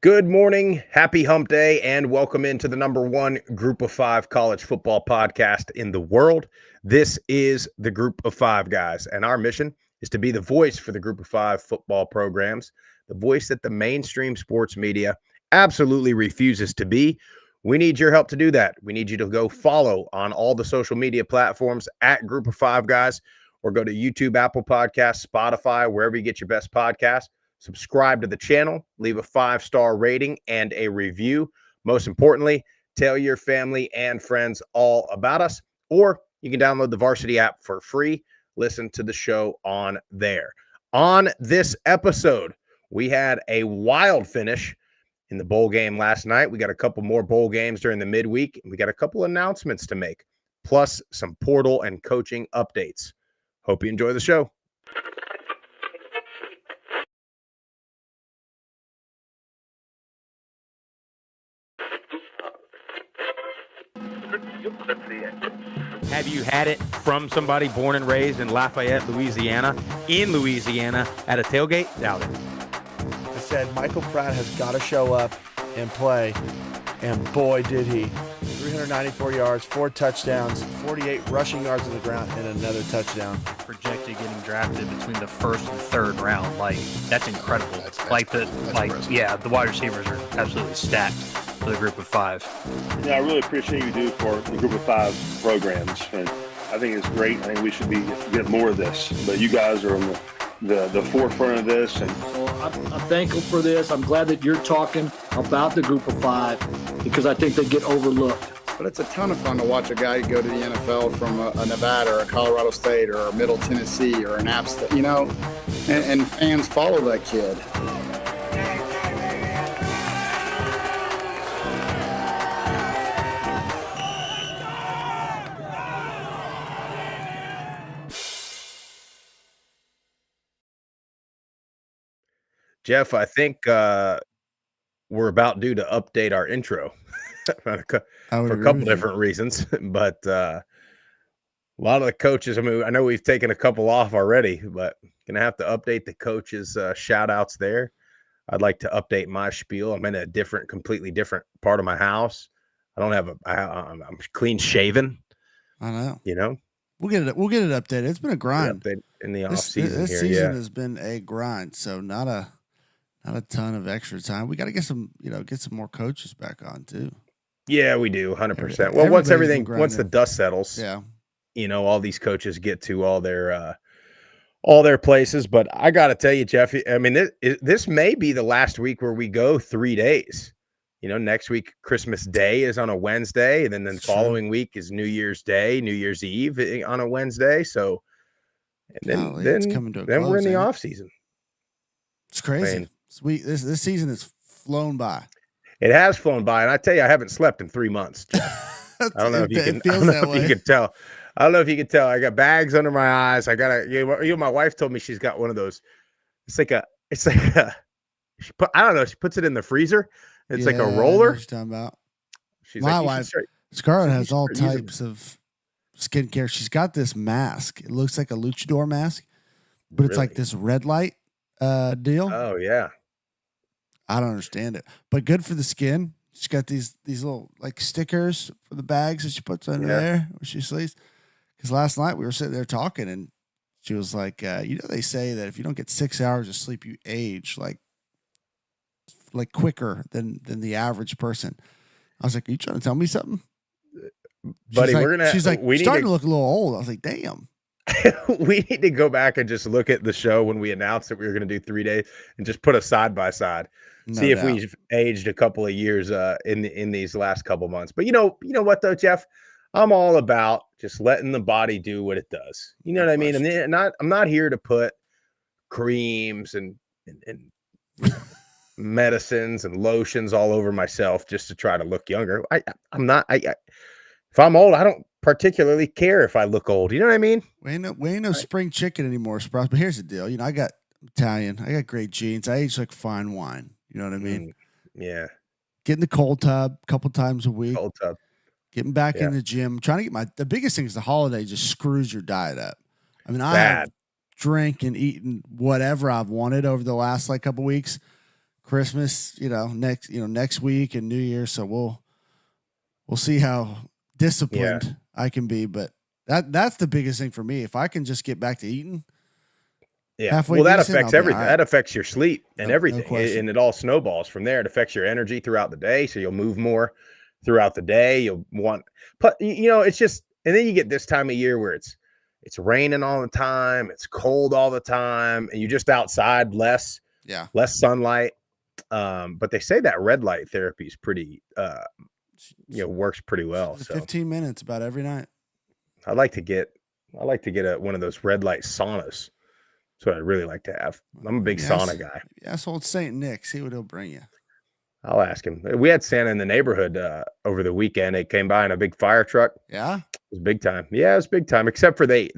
Good morning, happy hump day, and welcome into the number one Group of Five college football podcast in the world. This is the Group of Five guys, and our mission is to be the voice for the Group of Five football programs, the voice that the mainstream sports media absolutely refuses to be. We need your help to do that. We need you to go follow on all the social media platforms at Group of Five guys, or go to YouTube, Apple Podcasts, Spotify, wherever you get your best podcasts. Subscribe to the channel, leave a 5-star rating and a review. Most importantly, tell your family and friends all about us, or you can download the Varsity app for free. Listen to the show on there. On this episode, we had a wild finish in the bowl game last night. We got a couple more bowl games during the midweek. We got a couple announcements to make, plus some portal and coaching updates. Hope you enjoy the show. Have you had it from somebody born and raised in Lafayette, Louisiana, at a tailgate? Doubt it. I said Michael Pratt has got to show up and play, and boy, did he. 394 yards, 4 touchdowns, 48 rushing yards on the ground, and another touchdown. Projected getting drafted between the first and third round. That's incredible. That's impressive. The wide receivers are absolutely stacked for the Group of Five. Yeah, I really appreciate you do for the Group of Five programs, and I think it's great. I think we should get more of this. But you guys are on the forefront of this, and I'm thankful for this. I'm glad that you're talking about the Group of Five because I think they get overlooked. But it's a ton of fun to watch a guy go to the NFL from a Nevada or a Colorado State or a Middle Tennessee or an App State, and fans follow that kid. Jeff, I think we're about due to update our intro for a couple different reasons. But a lot of the coaches, I know we've taken a couple off already, but going to have to update the coaches' shout-outs there. I'd like to update my spiel. I'm in a completely different part of my house. I don't have I'm clean shaven. I know. We'll get it updated. It's been a grind. Update in the off season. This season has been a grind, so not a ton of extra time. We got to get some more coaches back on too. Yeah, we do 100%. Well, once the dust settles, all these coaches get to all their places. But I got to tell you, Jeff, this may be the last week where we go 3 days. Next week, Christmas Day is on a Wednesday, and then the following week is New Year's Day, New Year's Eve on a Wednesday. So, and then we're in the off season. It's crazy. This season has flown by. It has flown by, and I tell you, I haven't slept in 3 months. I don't know if you can. I don't know if you can tell. I don't know if you can tell. I got bags under my eyes. I got my wife told me she's got one of those. It's like a. I don't know. She puts it in the freezer. It's like a roller. I know what you're talking about. My wife, Scarlett, has all types of skincare. She's got this mask. It looks like a luchador mask, but it's like this red light deal. Oh yeah. I don't understand it, but good for the skin. She's got these little like stickers for the bags that she puts under there when she sleeps. Because last night we were sitting there talking, and she was like, they say that if you don't get 6 hours of sleep, you age like quicker than the average person. I was like, are you trying to tell me something? Buddy, she's like, starting to look a little old. I was like, damn. We need to go back and just look at the show when we announced that we were going to do 3 days and just put a side by side. See if we've aged a couple of years in these last couple months. But you know what though, Jeff? I'm all about just letting the body do what it does. You know what I mean? And I'm not here to put creams and medicines and lotions all over myself just to try to look younger. I'm not. If I'm old, I don't particularly care if I look old. You know what I mean? We ain't no spring chicken anymore, Sprouse. But here's the deal. I got Italian. I got great genes. I age like fine wine. You know what I mean? Yeah. Get in the cold tub a couple times a week. Cold tub. Getting back in the gym. Trying to get the biggest thing is the holiday just screws your diet up. I have drank and eaten whatever I've wanted over the last couple weeks. Christmas, next week and New Year. So we'll see how disciplined I can be. But that's the biggest thing for me. If I can just get back to eating. Yeah. Halfway Well, that decent, affects I'll be everything. all right. That affects your sleep and No everything. question. And it all snowballs from there. It affects your energy throughout the day. So you'll move more throughout the day. You'll want, but it's just, and then you get this time of year where it's raining all the time. It's cold all the time. And you're just outside less sunlight. But they say that red light therapy is pretty, works pretty well. So 15 minutes about every night. I like to get one of those red light saunas. That's what I'd really like to have. I'm a big sauna guy. Yes, old St. Nick. See what he'll bring you. I'll ask him. We had Santa in the neighborhood over the weekend. They came by in a big fire truck. Yeah, it was big time. Yeah, it was big time. Except for they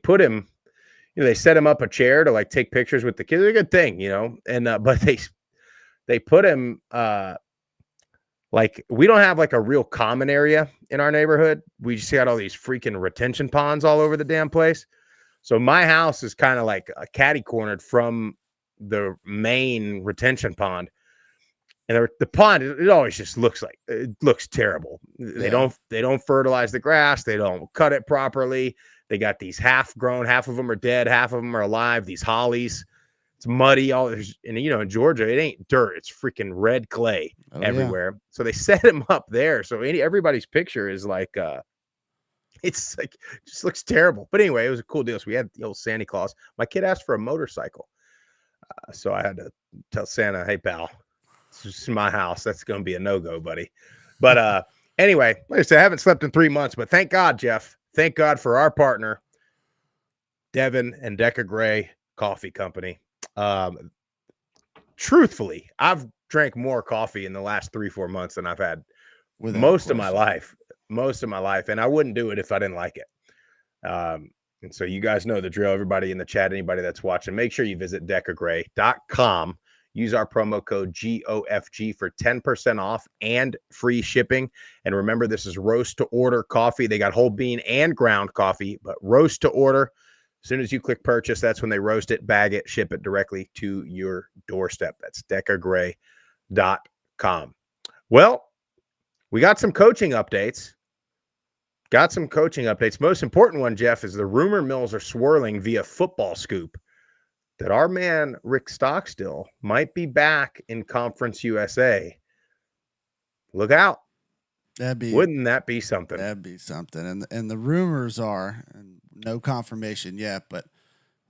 put him, they set him up a chair to like take pictures with the kids. It's a good thing, And but they put him like we don't have like a real common area in our neighborhood. We just got all these freaking retention ponds all over the damn place. So my house is kind of like a catty cornered from the main retention pond. And the pond, it always just looks terrible. They don't fertilize the grass. They don't cut it properly. They got these half grown, half of them are dead, half of them are alive. These hollies, it's muddy. And in Georgia, it ain't dirt. It's freaking red clay everywhere. Yeah. So they set him up there. So everybody's picture is like, it's like, just looks terrible. But anyway, it was a cool deal. So we had the old Santa Claus. My kid asked for a motorcycle. So I had to tell Santa, hey, pal, this is my house. That's going to be a no-go, buddy. But anyway, like I said, I haven't slept in 3 months, but thank God, Jeff. Thank God for our partner, Devin and Deca Gray Coffee Company. Truthfully, I've drank more coffee in the last 3-4 months than I've had most of my life. And I wouldn't do it if I didn't like it. And so you guys know the drill. Everybody in the chat, anybody that's watching, make sure you visit decagray.com. Use our promo code GOFG for 10% off and free shipping. And remember, this is roast to order coffee. They got whole bean and ground coffee, but roast to order. As soon as you click purchase, that's when they roast it, bag it, ship it directly to your doorstep. That's decagray.com. Well, we got some coaching updates. Most important one, Jeff, is the rumor mills are swirling via Football Scoop that our man Rick Stockstill might be back in Conference USA. Look out. Wouldn't that be something? That'd be something. And the rumors are, and no confirmation yet, but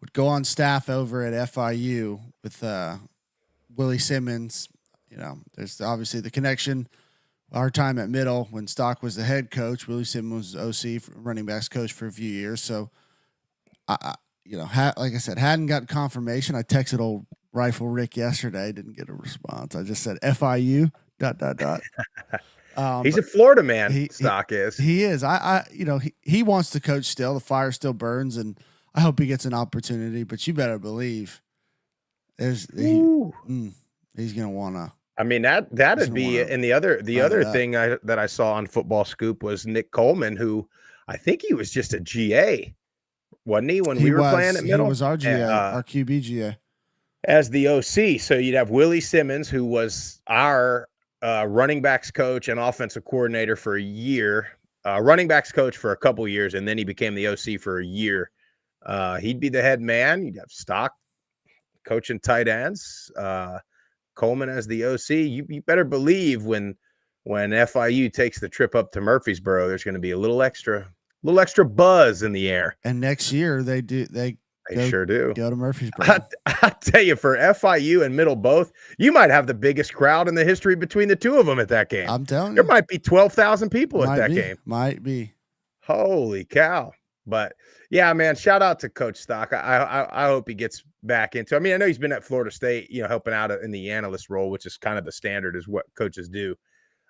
would go on staff over at FIU with Willie Simmons. There's obviously the connection. Our time at Middle, when Stock was the head coach, Willie Simmons was OC, running backs coach for a few years. So, like I said, hadn't got confirmation. I texted old Rifle Rick yesterday, didn't get a response. I just said FIU ... He's a Florida man. Stock is. He is. He wants to coach still. The fire still burns, and I hope he gets an opportunity. But you better believe, he's gonna want to. I mean, that'd be. And the other thing that I saw on Football Scoop was Nick Coleman, who I think he was just a GA, wasn't he? When we were playing at Middle, he was our GA, our QB GA, as the OC. So you'd have Willie Simmons, who was our running backs coach and offensive coordinator for a year, running backs coach for a couple years, and then he became the OC for a year. He'd be the head man. You'd have Stock coaching tight ends. Coleman as the OC. You better believe when FIU takes the trip up to Murfreesboro, there's going to be a little extra buzz in the air. And next year they sure do. Go to Murfreesboro. I tell you, for FIU and Middle both, you might have the biggest crowd in the history between the two of them at that game. I'm telling you. There might be 12,000 people at that game. Might be. Holy cow. But yeah, man, shout out to Coach Stock. I hope he gets back into. I mean, I know he's been at Florida State, helping out in the analyst role, which is kind of the standard, is what coaches do.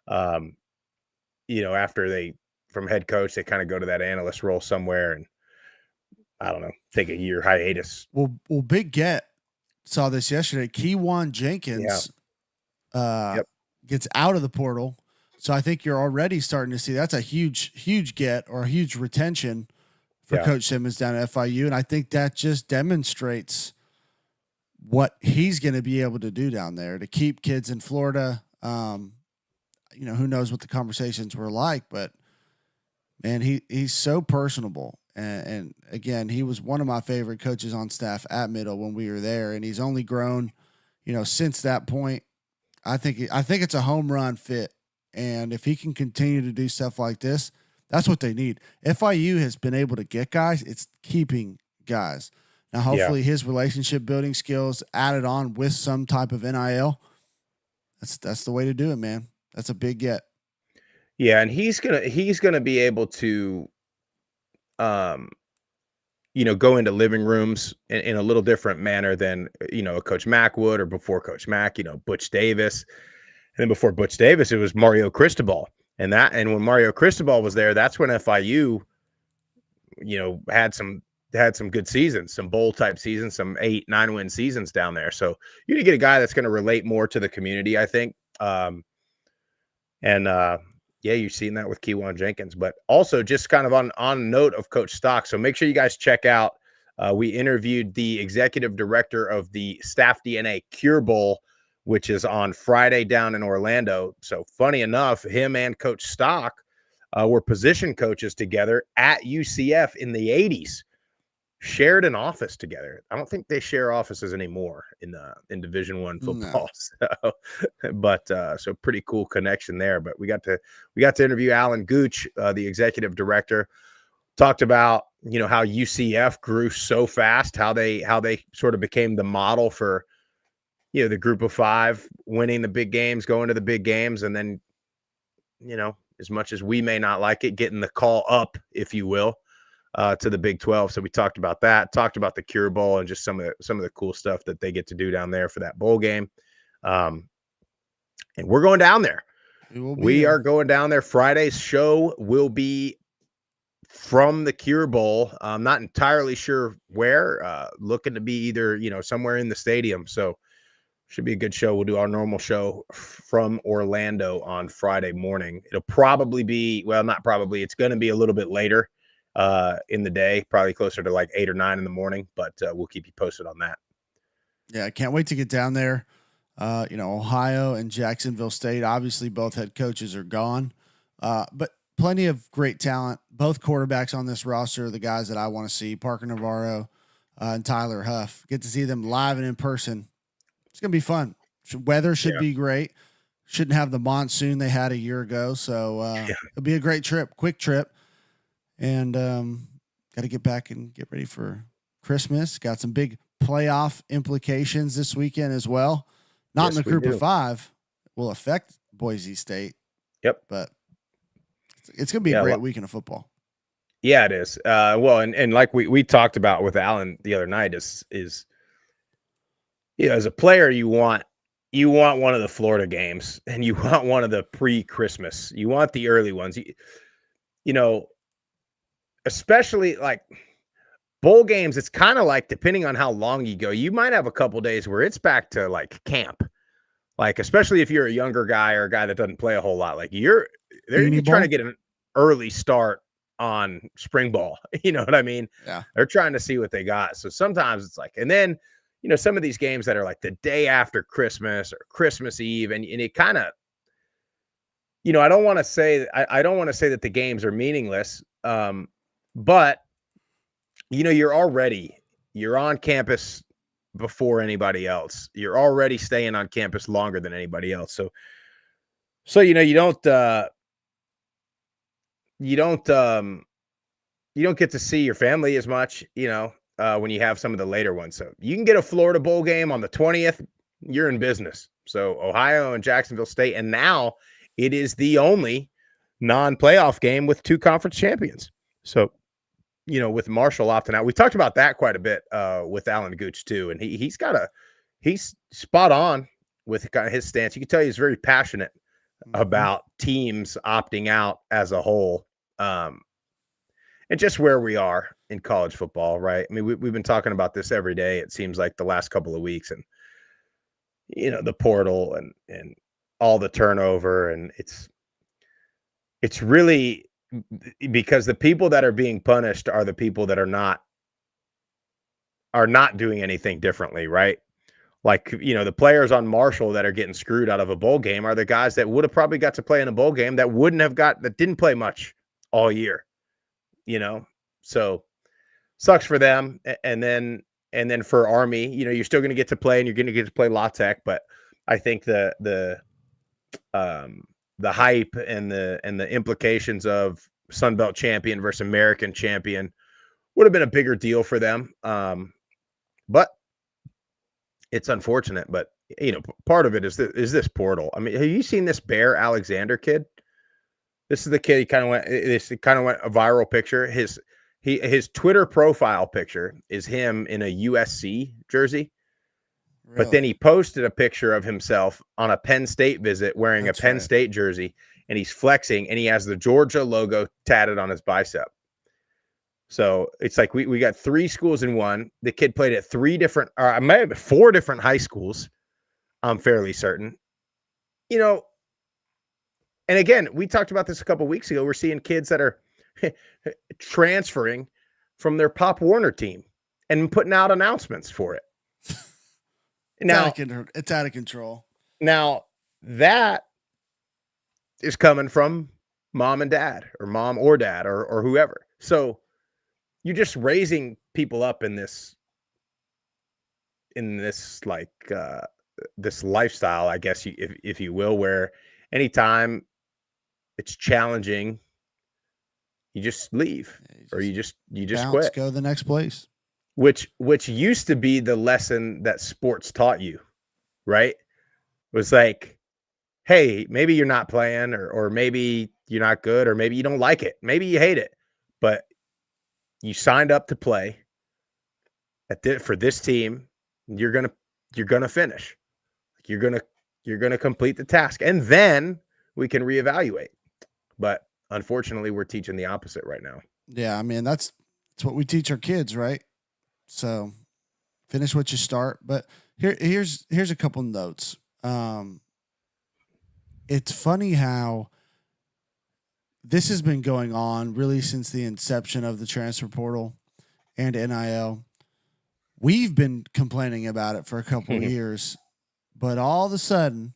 After they from head coach, they kind of go to that analyst role somewhere, and I don't know, take a year hiatus. Well, Big Get saw this yesterday. Keywan Jenkins gets out of the portal, so I think you're already starting to see that's a huge get or a huge retention for Coach Simmons down at FIU. And I think that just demonstrates what he's going to be able to do down there to keep kids in Florida. Who knows what the conversations were like, but man, he's so personable. And again, he was one of my favorite coaches on staff at Middle when we were there, and he's only grown, since that point. I think it's a home run fit. And if he can continue to do stuff like this, that's what they need. FIU has been able to get guys. It's keeping guys. Now, hopefully his relationship building skills added on with some type of NIL. That's the way to do it, man. That's a big get. Yeah, and he's gonna be able to, go into living rooms in a little different manner than a Coach Mack would, or before Coach Mack, Butch Davis, and then before Butch Davis, it was Mario Cristobal, and when Mario Cristobal was there, that's when FIU, had some good seasons, some bowl type seasons, some 8-9 win seasons down there. So you need to get a guy that's going to relate more to the community, I think. You've seen that with Kewan Jenkins, but also just kind of on note of Coach Stock. So make sure you guys check out. We interviewed the executive director of the Staff DNA Cure Bowl, which is on Friday down in Orlando. So funny enough, him and Coach Stock were position coaches together at UCF in the 80s. Shared an office together. I don't think they share offices anymore in Division I football. No. So pretty cool connection there. But we got to interview Alan Gooch, the executive director. Talked about how UCF grew so fast, how they sort of became the model for the Group of Five, winning the big games, going to the big games, and then as much as we may not like it, getting the call up, if you will, to the Big 12. So we talked about that, talked about the Cure Bowl and just some of the cool stuff that they get to do down there for that bowl game. And we're going down there. We are going down there. Friday's show will be from the Cure Bowl. I'm not entirely sure where, looking to be either, somewhere in the stadium. So should be a good show. We'll do our normal show from Orlando on Friday morning. It'll probably be, it's going to be a little bit later in the day, probably closer to like 8 or 9 in the morning, but we'll keep you posted on that. Yeah, I can't wait to get down there. Ohio and Jacksonville State, obviously both head coaches are gone, but plenty of great talent. Both quarterbacks on this roster are the guys that I want to see, Parker Navarro and Tyler Huff. Get to see them live and in person. It's going to be fun. Weather should be great. Shouldn't have the monsoon they had a year ago, so it'll be a great trip, quick trip. And got to get back and get ready for Christmas. Got some big playoff implications this weekend as well. Not in the Group of Five. Will affect Boise State. Yep. But it's going to be a great weekend of football. Yeah, it is. And like we talked about with Alan the other night is as a player, you want one of the Florida games, and you want one of the pre-Christmas. You want the early ones. Especially like bowl games, it's kind of like, depending on how long you go, you might have a couple days where it's back to like camp. Like, especially if you're a younger guy or a guy that doesn't play a whole lot, like they're trying to get an early start on spring ball. You know what I mean? Yeah. They're trying to see what they got. So sometimes it's like, and then, some of these games that are like the day after Christmas or Christmas Eve, and it kind of, I don't want to say that the games are meaningless. But you're on campus before anybody else. You're already staying on campus longer than anybody else. So you don't get to see your family as much, when you have some of the later ones. So you can get a Florida bowl game on the 20th, you're in business. So Ohio and Jacksonville State, and now it is the only non-playoff game with 2 conference champions. So, with Marshall opting out, we talked about that quite a bit with Alan Gooch too. And he's spot on with kind of his stance. You can tell he's very passionate about teams opting out as a whole. And just where we are in college football, right? I mean, we've been talking about this every day. It seems like the last couple of weeks, and the portal and all the turnover, and it's really because the people that are being punished are the people that are not doing anything differently, right? Like, you know, the players on Marshall that are getting screwed out of a bowl game are the guys that would have probably got to play in a bowl game that didn't play much all year, you know? So sucks for them. And then for Army, you know, you're still going to get to play and you're going to get to play La Tech, but I think the hype and the implications of Sun Belt champion versus American champion would have been a bigger deal for them. But it's unfortunate, but you know, part of it is this portal. I mean, have you seen this Bear Alexander kid? This is the kid. He kind of went a viral picture. His Twitter profile picture is him in a USC jersey, Really? but then he posted a picture of himself on a Penn State visit wearing a Penn State jersey, and he's flexing, and he has the Georgia logo tatted on his bicep. So it's like we got 3 schools in one. The kid played at 4 different high schools. I'm fairly certain. You know, and again, we talked about this a couple of weeks ago. We're seeing kids that are transferring from their Pop Warner team and putting out announcements for it. It's out of control. Now, that is coming from mom and dad or mom or dad or whoever. So you're just raising people up in this like this lifestyle, I guess, if you will, where anytime it's challenging, you just leave, or you just bounce, quit. Go to the next place. Which used to be the lesson that sports taught you, right? It was like, hey, maybe you're not playing, or maybe you're not good, or maybe you don't like it, maybe you hate it, but you signed up to play for this team. You're gonna finish. You're gonna complete the task, and then we can reevaluate. But unfortunately, we're teaching the opposite right now. Yeah, I mean that's what we teach our kids, right? So finish what you start. But here's a couple notes. It's funny how this has been going on really since the inception of the transfer portal and NIL. We've been complaining about it for a couple of years, but all of a sudden,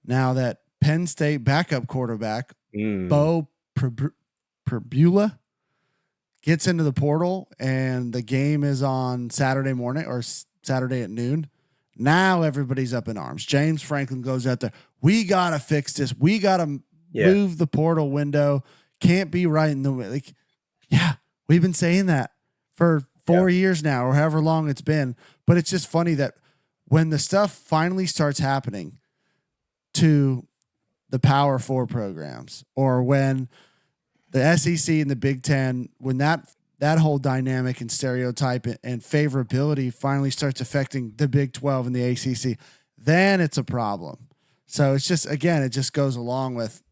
now that Penn State backup quarterback Bo Pribula gets into the portal and the game is on Saturday morning or Saturday at noon, now everybody's up in arms. James Franklin goes out there. We got to fix this. We got to move the portal window. Can't be right in the way. Like, yeah, we've been saying that for 4 years now, or however long it's been. But it's just funny that when the stuff finally starts happening to the Power 4 programs, or when the SEC and the Big Ten, when that whole dynamic and stereotype and favorability finally starts affecting the Big 12 and the ACC, then it's a problem. So it's just, again, it just goes along with,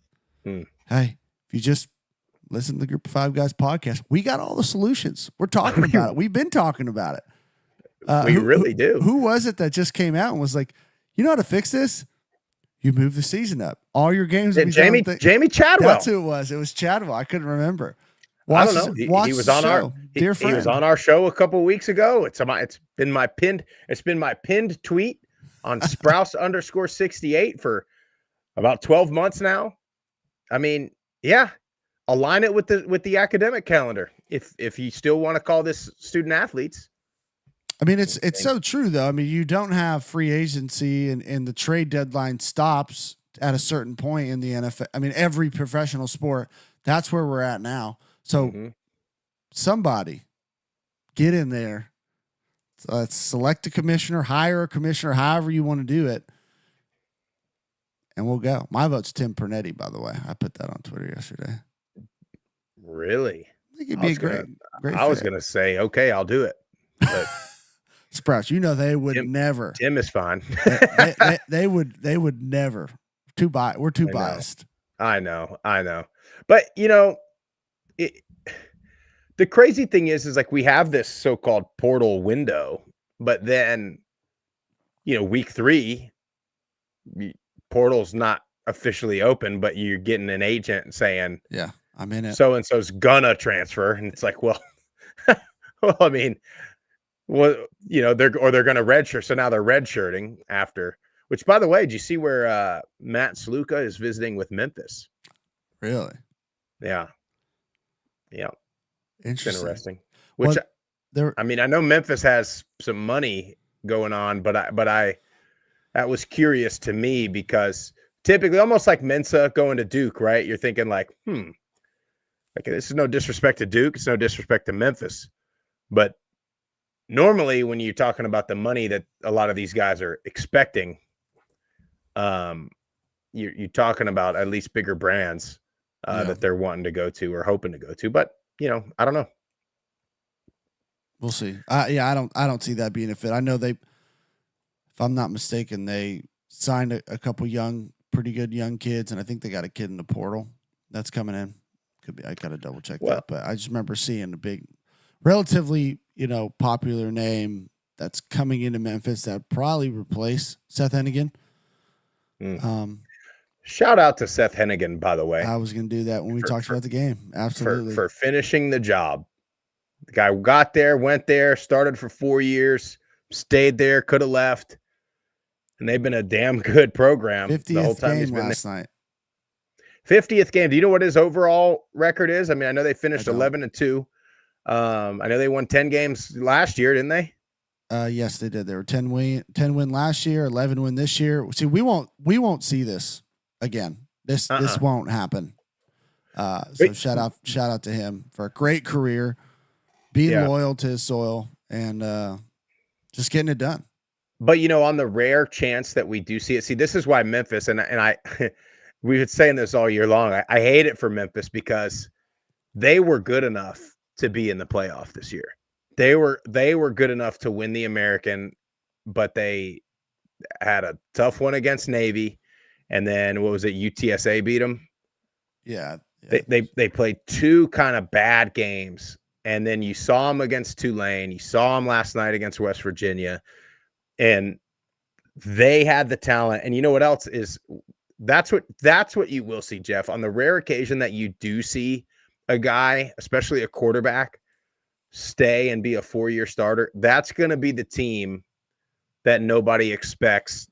hey, if you just listen to the Group of Five Guys podcast, we got all the solutions. We're talking about it. We've been talking about it. We really do. Who was it that just came out and was like, you know how to fix this? You move the season up. All your games. Jamie Chadwell. That's who it was. It was Chadwell. I couldn't remember. I don't know. He was on our dear friend. He was on our show a couple of weeks ago. It's been my pinned tweet on Sprouse _68 for about 12 months now. I mean, yeah, align it with the academic calendar. If you still want to call this student athletes. I mean, it's so true though. I mean, you don't have free agency and the trade deadline stops at a certain point in the NFL. I mean, every professional sport, that's where we're at now. So somebody get in there. Let's select a commissioner, hire a commissioner, however you want to do it. And we'll go. My vote's Tim Pernetti, by the way. I put that on Twitter yesterday. Really? I think it'd be a great I was going to say, okay, I'll do it. But Sprouts, you know, they would never. Tim is fine. they would never. We're too biased. I know. But, you know, the crazy thing is like we have this so-called portal window, but then, you know, week 3, portal's not officially open, but you're getting an agent saying, yeah, I'm in it. So-and-so's gonna transfer. And it's like, well, I mean, Well, they're going to redshirt. So now they're redshirting after. Which, by the way, did you see where Matt Sluka is visiting with Memphis? Really? Yeah. It's interesting. Which, I know Memphis has some money going on, but that was curious to me because typically, almost like Mensa going to Duke, right? You're thinking like, this is no disrespect to Duke, it's no disrespect to Memphis, but normally when you're talking about the money that a lot of these guys are expecting, you're talking about at least bigger brands that they're wanting to go to or hoping to go to. But I don't know. We'll see. I don't see that being a fit. I know if I'm not mistaken, they signed a couple pretty good young kids, and I think they got a kid in the portal that's coming in. Could be. I got to double check that, but I just remember seeing a big, relatively popular name that's coming into Memphis that probably replace Seth Hennigan. Shout out to Seth Hennigan, by the way. I was going to do that when we talked about the game. Absolutely. For finishing the job. The guy got there, went there, started for 4 years, stayed there, could have left. And they've been a damn good program 50th the whole time game he's been last there. night. 50th game. Do you know what his overall record is? I mean, I know they finished 11-2. I know they won 10 games last year, didn't they? Yes, they did. They were 10 win last year, 11 win this year. See, we won't see this again. This won't happen. So shout out to him for a great career, being loyal to his soil, and just getting it done. But on the rare chance that we do see it, this is why Memphis and I we've been saying this all year long. I hate it for Memphis because they were good enough to be in the playoff this year. They were good enough to win the American, but they had a tough one against Navy, and then what was it? UTSA beat them. Yeah. They played two kind of bad games, and then you saw them against Tulane. You saw them last night against West Virginia, and they had the talent. And you know what else is? That's what you will see, Jeff. On the rare occasion that you do see a guy, especially a quarterback, stay and be a 4-year starter, that's going to be the team that nobody expects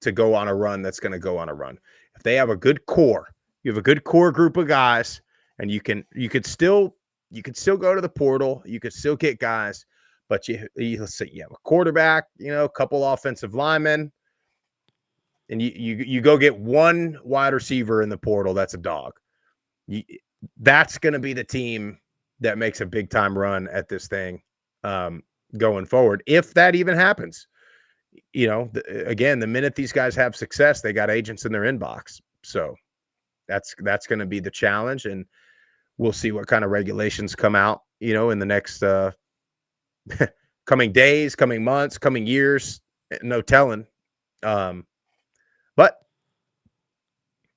to go on a run. That's going to go on a run. If they have a good core, you have a good core group of guys, and you could still go to the portal. You could still get guys, but you have a quarterback, a couple offensive linemen, and you go get one wide receiver in the portal. That's a dog. That's going to be the team that makes a big time run at this thing going forward. If that even happens, again, the minute these guys have success, they got agents in their inbox. So that's going to be the challenge. And we'll see what kind of regulations come out, in the next coming days, coming months, coming years, no telling. But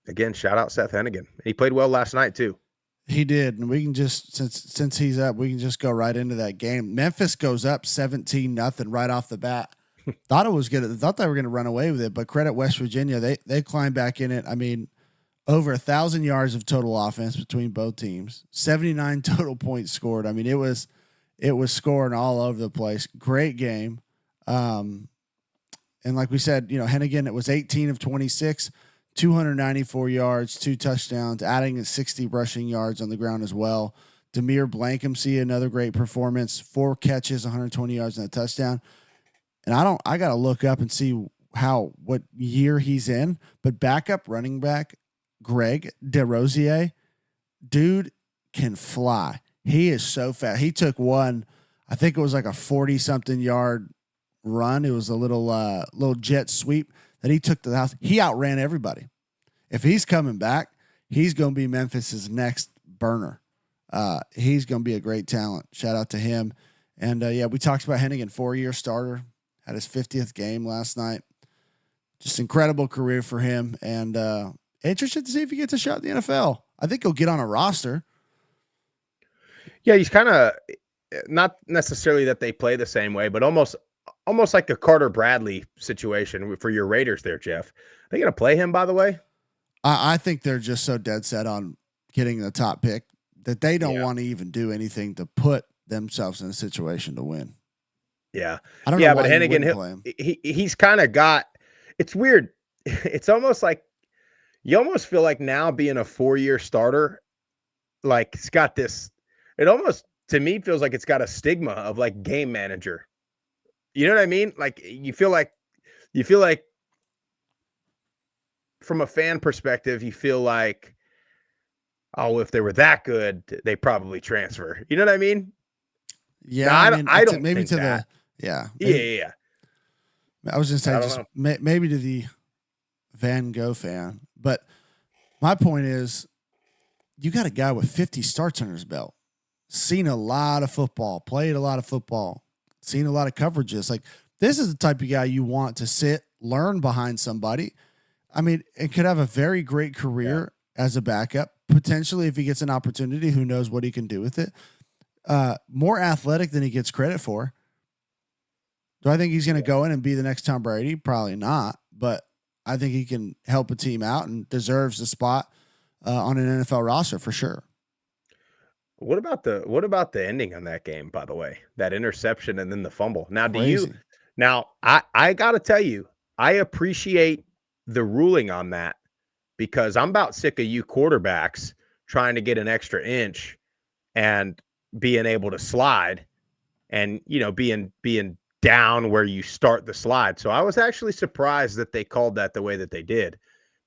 again, shout out Seth Hennigan. He played well last night too. He did, and we can just since he's up, we can just go right into that game. Memphis goes up 17-0 right off the bat. Thought they were gonna run away with it, but credit West Virginia. They climbed back in it. I mean, over 1,000 yards of total offense between both teams, 79 total points scored. I mean, it was scoring all over the place. Great game. And like we said, Hennigan, it was 18 of 26. 294 yards, 2 touchdowns, adding 60 rushing yards on the ground as well. Demir Blankenship, another great performance, 4 catches, 120 yards and a touchdown. And I got to look up and see what year he's in, but backup running back Greg DeRosier, dude can fly. He is so fast. He took one, I think it was like a 40-something yard run. It was a little jet sweep that he took to the house. He outran everybody. If he's coming back, he's going to be Memphis's next burner. He's going to be a great talent. Shout out to him. And we talked about Hennigan, 4-year starter, had his 50th game last night. Just incredible career for him. And interested to see if he gets a shot in the NFL. I think he'll get on a roster. Yeah, he's kind of not necessarily that they play the same way, but almost like a Carter Bradley situation for your Raiders there, Jeff. Are they going to play him, by the way? I think they're just so dead set on getting the top pick that they don't want to even do anything to put themselves in a situation to win. Yeah. I don't Yeah, know but why you Hennigan, wouldn't play him. he's kind of got, it's weird. It's almost like you almost feel like now being a 4-year starter, like it's got this, it almost to me feels like it's got a stigma of like game manager. You know what I mean? Like you feel like from a fan perspective, you feel like, oh, if they were that good, they probably transfer. You know what I mean? Yeah, Now, I mean, I don't maybe think to that. yeah, Yeah. I was gonna say I don't just know. maybe to the Van Gogh fan, but my point is, you got a guy with 50 starts under his belt, seen a lot of football, played a lot of football, seen a lot of coverages. Like this is the type of guy you want to sit, learn behind somebody. I mean, it could have a very great career as a backup. Potentially, if he gets an opportunity, who knows what he can do with it. More athletic than he gets credit for. Do I think he's going to go in and be the next Tom Brady? Probably not, but I think he can help a team out and deserves a spot on an NFL roster for sure. What about the ending on that game, by the way? That interception and then the fumble. Now, Crazy. I got to tell you, I appreciate the ruling on that because I'm about sick of you quarterbacks trying to get an extra inch and being able to slide and, being down where you start the slide. So I was actually surprised that they called that the way that they did,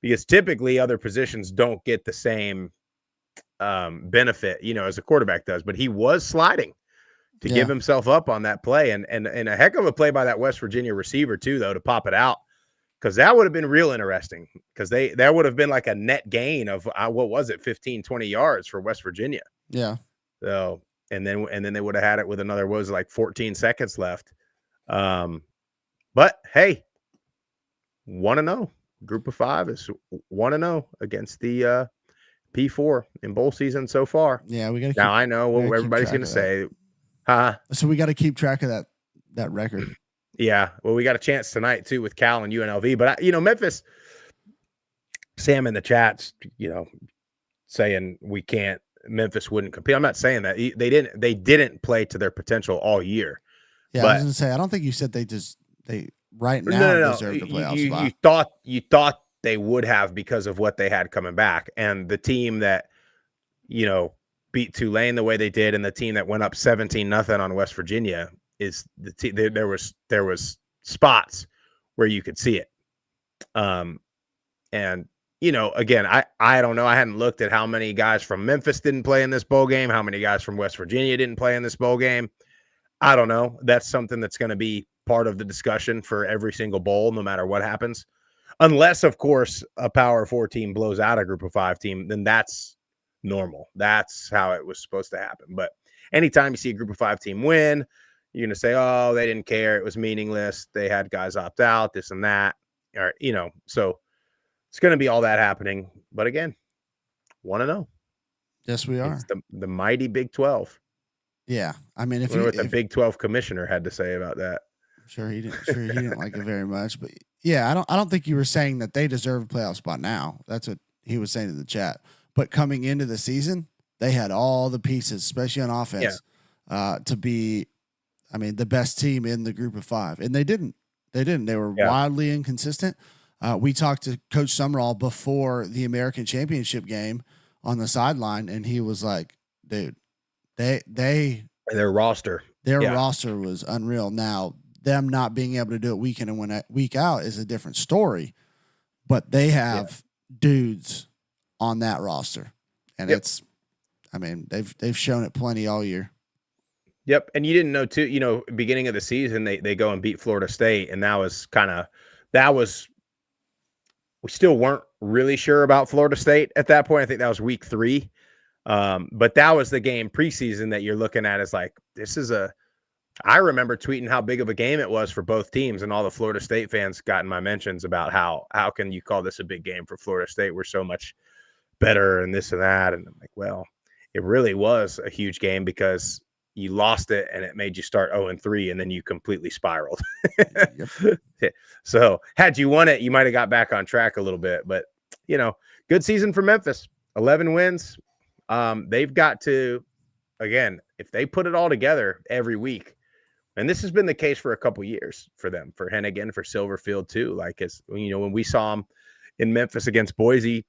because typically other positions don't get the same benefit, as a quarterback does. But he was sliding to give himself up on that play, and a heck of a play by that West Virginia receiver too, though, to pop it out, because that would have been real interesting, because that would have been like a net gain of what was it, 15, 20 yards for West Virginia. Yeah. So and then they would have had it with another, what was it, like 14 seconds left. But hey, 1-0. Group of 5 is 1-0 against the P4 in bowl season so far. Yeah, we got to. Now I know what everybody's going to say. So we got to keep track of that record. Yeah. Well, we got a chance tonight too with Cal and UNLV, but Memphis, Sam in the chats, saying Memphis wouldn't compete. I'm not saying that. They didn't play to their potential all year. Yeah, but I was going to say, I don't think you said they right now deserve the playoff spot. You thought they would have because of what they had coming back, and the team that beat Tulane the way they did, and the team that went up 17-0 on West Virginia is the team. There was spots where you could see it, and again, I don't know. I hadn't looked at how many guys from Memphis didn't play in this bowl game, how many guys from West Virginia didn't play in this bowl game. I don't know. That's something that's going to be part of the discussion for every single bowl, no matter what happens. Unless, of course, a Power 4 team blows out a Group of 5 team, then that's normal. That's how it was supposed to happen. But anytime you see a Group of 5 team win, you're going to say, oh, they didn't care. It was meaningless. They had guys opt out, this and that. Or, so it's going to be all that happening. But again, 1-0. Yes, we are. It's the mighty Big 12. Yeah. I mean, if the Big 12 commissioner had to say about that. I'm sure he didn't like it very much, but yeah, I don't think you were saying that they deserve a playoff spot now. That's what he was saying in the chat. But coming into the season, they had all the pieces, especially on offense, to be, the best team in the Group of 5. And they didn't. They were wildly inconsistent. We talked to Coach Summerall before the American Championship game on the sideline, and he was like, dude, their roster was unreal. Now, them not being able to do it week in and week out is a different story, but they have dudes on that roster, and they've shown it plenty all year. Yep. And you didn't know too, beginning of the season, they go and beat Florida State, and we still weren't really sure about Florida State at that point. I think that was week 3. But that was the game preseason that you're looking at as like, I remember tweeting how big of a game it was for both teams, and all the Florida State fans got in my mentions about how can you call this a big game for Florida State? We're so much better and this and that. And I'm like, well, it really was a huge game because you lost it and it made you start 0-3, and then you completely spiraled. So had you won it, you might have got back on track a little bit. But, good season for Memphis, 11 wins. They've got to, again, if they put it all together every week, And this has been the case for a couple years for them, for Hennigan, for Silverfield too. Like, as you know, when we saw them in Memphis against Boise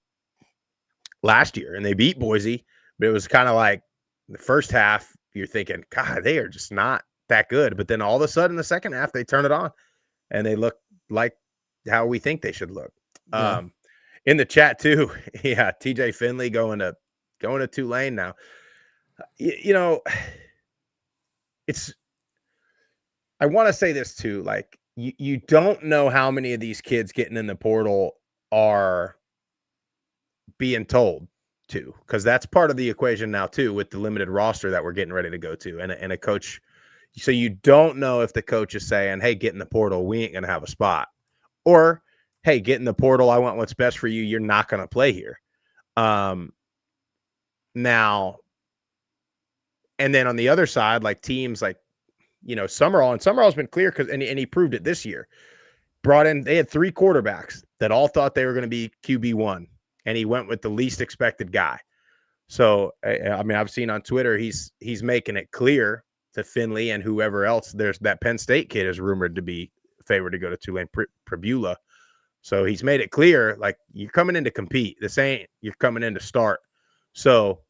last year, and they beat Boise, but it was kind of like the first half, you're thinking, God, they are just not that good. But then all of a sudden, the second half, they turn it on, and they look like how we think they should look. Yeah. In the chat too, yeah, TJ Finley going to Tulane now. You know, I want to say this too, like you don't know how many of these kids getting in the portal are being told to, because that's part of the equation now too, with the limited roster that we're getting ready to go to, and a coach. So you don't know if the coach is saying, hey, get in the portal, we ain't going to have a spot. Or, hey, get in the portal, I want what's best for you, you're not going to play here. Now, and then on the other side, like teams like, you know, Summerall's been clear because and he proved it this year. Brought in, they had 3 quarterbacks that all thought they were going to be QB1, and he went with the least expected guy. So, I mean, I've seen on Twitter, he's making it clear to Finley and whoever else. There's that Penn State kid is rumored to be favored to go to Tulane, Prabula. So he's made it clear, like, you're coming in to compete. This ain't you're coming in to start. So,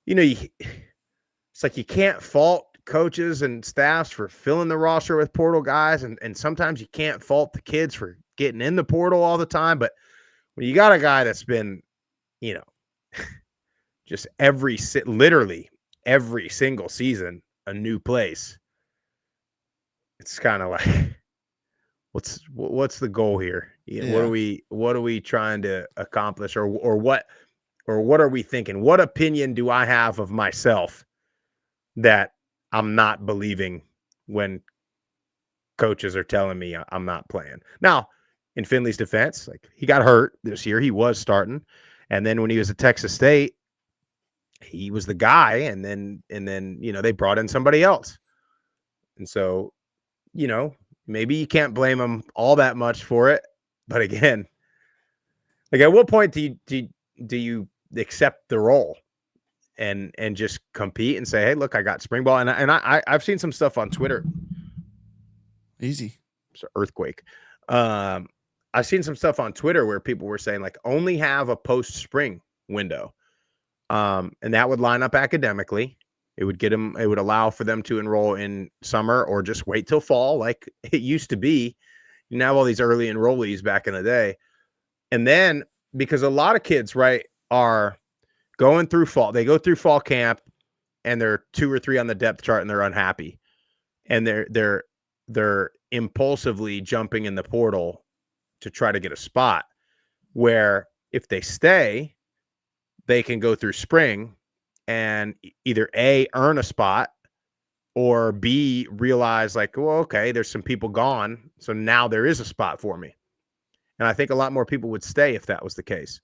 you know, it's like you can't fault coaches and staffs for filling the roster with portal guys, and sometimes you can't fault the kids for getting in the portal all the time. But when you got a guy that's been, you know, just literally every single season a new place, it's kind of like, what's the goal here? Yeah. What are we trying to accomplish, or what are we thinking? What opinion do I have of myself that I'm not believing when coaches are telling me I'm not playing? Now, in Finley's defense, like, he got hurt this year. He was starting. And then when he was at Texas State, he was the guy. And then, you know, they brought in somebody else. And so, you know, maybe you can't blame him all that much for it. But again, like, at what point do you accept the role and just compete and say, hey, look, I got spring ball. And I've seen some stuff on Twitter. Easy. It's an earthquake. I've seen some stuff on Twitter where people were saying, like, only have a post-spring window. And that would line up academically. It would allow for them to enroll in summer or just wait till fall, like it used to be. You have all these early enrollees back in the day. And then, because a lot of kids, right, are going through fall. They go through fall camp and they're 2 or 3 on the depth chart and they're unhappy. And they're impulsively jumping in the portal to try to get a spot, where if they stay, they can go through spring and either A, earn a spot, or B, realize, like, well, okay, there's some people gone, so now there is a spot for me. And I think a lot more people would stay if that was the case.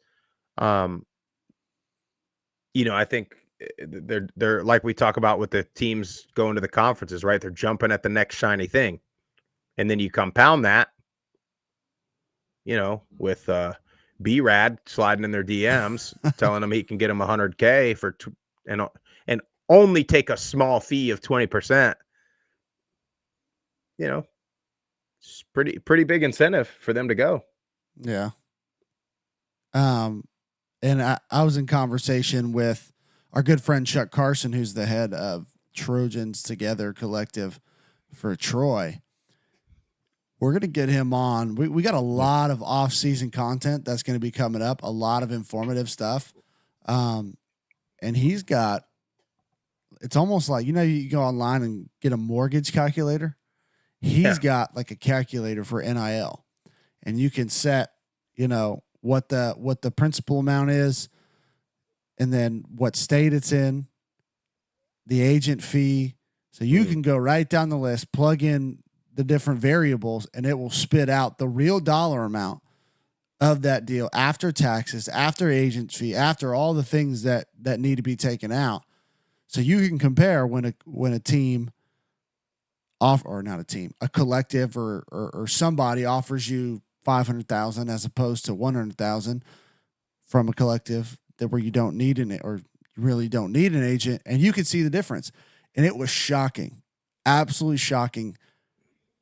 You know, I think they're like we talk about with the teams going to the conferences, right? They're jumping at the next shiny thing. And then you compound that, you know, with B-Rad sliding in their DMs, telling them he can get them $100K for and only take a small fee of 20%. You know, it's pretty big incentive for them to go. Yeah. And I was in conversation with our good friend Chuck Carson, who's the head of Trojans Together Collective for Troy. We're going to get him on. We got a lot of off-season content that's going to be coming up, a lot of informative stuff. And he's got, it's almost like, you know, you go online and get a mortgage calculator. He's got like a calculator for NIL, and you can set, you know, what the principal amount is, and then what state it's in, the agent fee. So you can go right down the list, plug in the different variables, and it will spit out the real dollar amount of that deal after taxes, after agent fee, after all the things that need to be taken out. So you can compare when a team or not a team, a collective or somebody offers you $500,000 as opposed to $100,000 from a collective where you don't need or you really don't need an agent, and you can see the difference. And it was shocking, absolutely shocking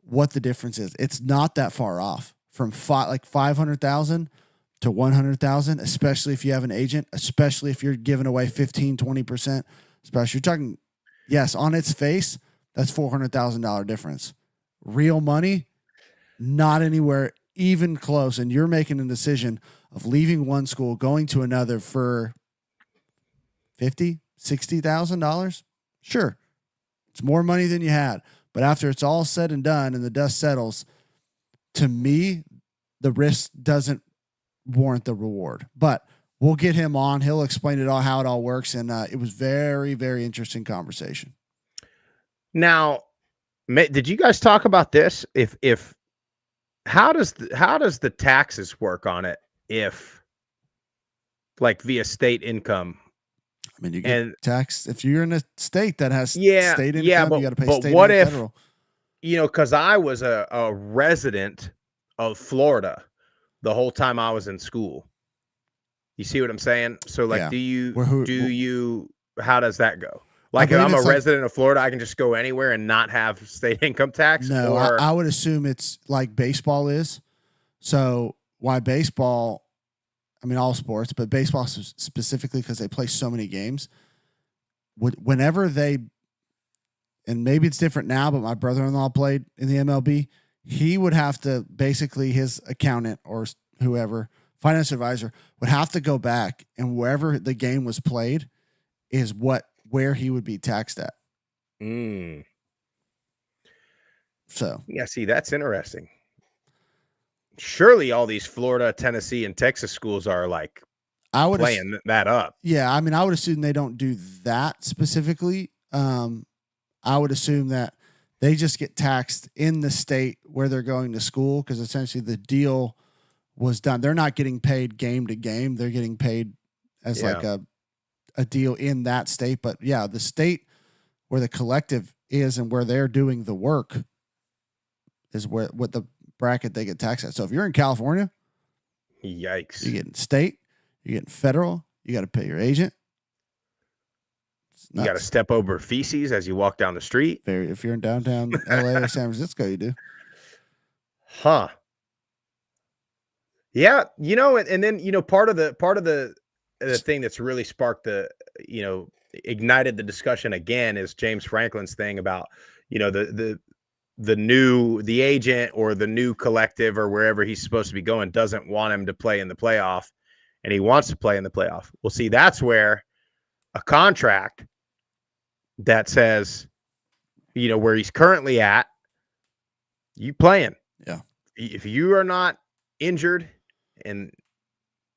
what the difference is. It's not that far off from 500,000 to 100,000, especially if you have an agent, especially if you're giving away 15, 20%, especially you're talking, yes, on its face, that's $400,000 difference. Real money, not anywhere even close. And you're making a decision of leaving one school, going to another for $50,000, $60,000. Sure. It's more money than you had. But after it's all said and done and the dust settles, to me, the risk doesn't warrant the reward. But we'll get him on. He'll explain it all, how it all works. And it was very, very interesting conversation. Now, did you guys talk about this? If how does the taxes work on it? If like via state income? I mean, you get taxed if you're in a state that has state income. But, you got to pay but state what and if federal. Because I was a resident of Florida the whole time I was in school. You see what I'm saying? So like, how does that go? Like if I'm a resident of Florida, I can just go anywhere and not have state income tax? No, I would assume it's like baseball is. So why baseball, I mean, all sports, but baseball specifically because they play so many games. Whenever they, and maybe it's different now, but my brother-in-law played in the MLB. He would have to basically, his accountant or whoever, finance advisor, would have to go back and wherever the game was played is where he would be taxed at. So yeah, see, that's interesting. Surely all these Florida, Tennessee, and Texas schools are like playing that up. Yeah, I mean, I would assume they don't do that specifically. I would assume that they just get taxed in the state where they're going to school because essentially the deal was done. They're not getting paid game to game. They're getting paid as like a deal in that state. But yeah, the state where the collective is and where they're doing the work is what the bracket they get taxed at. So if you're in California, yikes, you're getting state, you're getting federal, you got to pay your agent. You got to step over feces as you walk down the street. If you're in downtown LA or San Francisco, you do. Huh. Yeah, and then part of the thing that's really sparked ignited the discussion again is James Franklin's thing about the agent or the new collective or wherever he's supposed to be going doesn't want him to play in the playoff, and he wants to play in the playoff. Well, see, that's where a contract that says, where he's currently at, you playing. Yeah. If you are not injured and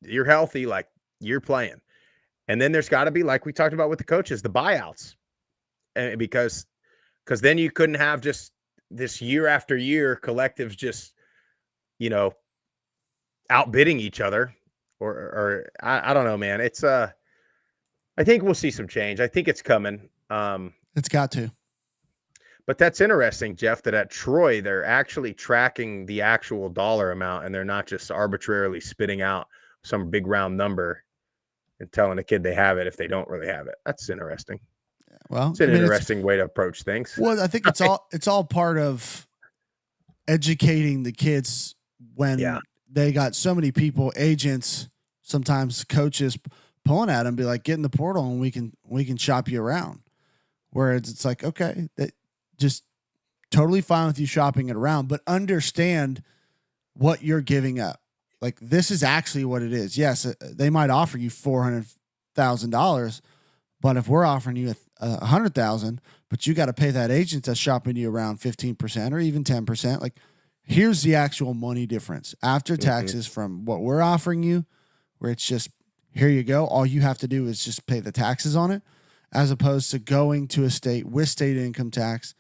you're healthy, like you're playing. And then there's got to be, like we talked about with the coaches, the buyouts. And because then you couldn't have just this year after year collectives just, outbidding each other or I don't know, man. It's I think we'll see some change. I think it's coming. It's got to. But that's interesting, Jeff, that at Troy, they're actually tracking the actual dollar amount and they're not just arbitrarily spitting out some big round number and telling a kid they have it if they don't really have it. That's interesting. Yeah, well, it's an interesting way to approach things. Well, I think it's all part of educating the kids when they got so many people, agents, sometimes coaches pulling at them, be like, get in the portal and we can shop you around. Whereas it's like, okay, that just totally fine with you shopping it around, but understand what you're giving up. Like, this is actually what it is. Yes, they might offer you $400,000, but if we're offering you $100,000, but you got to pay that agent that's shopping you around 15% or even 10%. Like, here's the actual money difference after taxes from what we're offering you, where it's just, here you go. All you have to do is just pay the taxes on it, as opposed to going to a state with state income tax